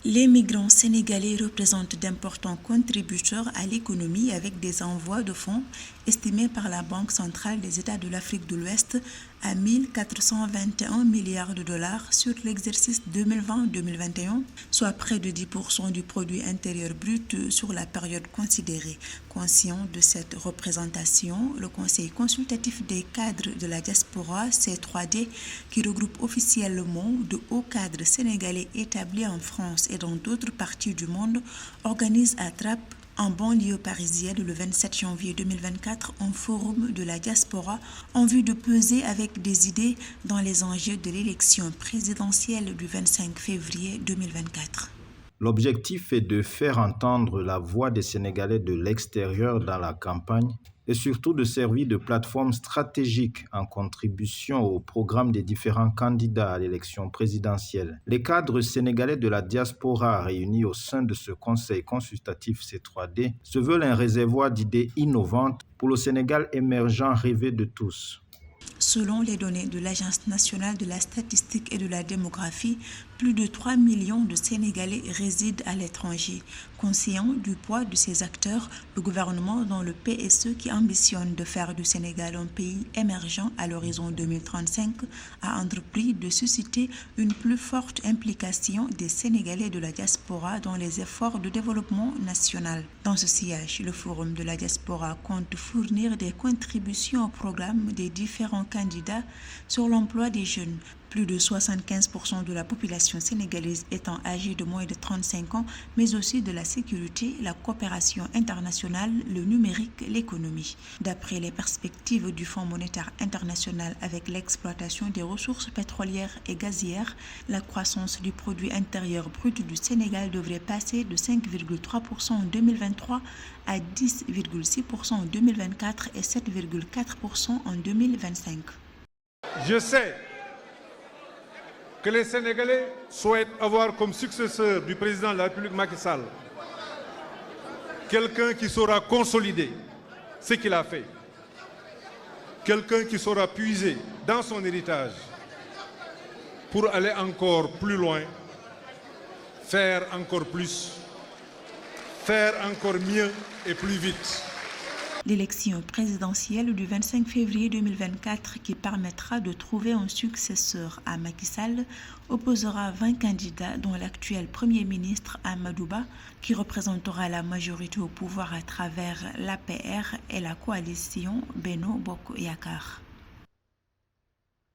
Les migrants sénégalais représentent d'importants contributeurs à l'économie avec des envois de fonds estimés par la Banque centrale des États de l'Afrique de l'Ouest à 1 421 milliards de dollars sur l'exercice 2020-2021, soit près de 10% du produit intérieur brut sur la période considérée. Conscient de cette représentation, le Conseil consultatif des cadres de la diaspora C3D, qui regroupe officiellement de hauts cadres sénégalais établis en France et dans d'autres parties du monde, organise à Trappes, en banlieue parisienne, le 27 janvier 2024, un forum de la diaspora en vue de peser avec des idées dans les enjeux de l'élection présidentielle du 25 février 2024. L'objectif est de faire entendre la voix des Sénégalais de l'extérieur dans la campagne et surtout de servir de plateforme stratégique en contribution au programme des différents candidats à l'élection présidentielle. Les cadres sénégalais de la diaspora réunis au sein de ce conseil consultatif C3D se veulent un réservoir d'idées innovantes pour le Sénégal émergent rêvé de tous. Selon les données de l'Agence nationale de la statistique et de la démographie, plus de 3 millions de Sénégalais résident à l'étranger. Conscient du poids de ces acteurs, le gouvernement, dont le PSE qui ambitionne de faire du Sénégal un pays émergent à l'horizon 2035, a entrepris de susciter une plus forte implication des Sénégalais de la diaspora dans les efforts de développement national. Dans ce sillage, le Forum de la diaspora compte fournir des contributions au programme des différents candidats sur l'emploi des jeunes. Plus de 75% de la population sénégalaise étant âgée de moins de 35 ans, mais aussi de la sécurité, la coopération internationale, le numérique, l'économie. D'après les perspectives du Fonds monétaire international avec l'exploitation des ressources pétrolières et gazières, la croissance du produit intérieur brut du Sénégal devrait passer de 5,3% en 2023 à 10,6% en 2024 et 7,4% en 2025. Je sais que les Sénégalais souhaitent avoir comme successeur du président de la République Macky Sall quelqu'un qui saura consolider ce qu'il a fait, quelqu'un qui saura puiser dans son héritage pour aller encore plus loin, faire encore plus, faire encore mieux et plus vite. L'élection présidentielle du 25 février 2024 qui permettra de trouver un successeur à Macky Sall opposera 20 candidats dont l'actuel Premier ministre Amadou Ba qui représentera la majorité au pouvoir à travers l'APR et la coalition Benno Bokk Yakaar.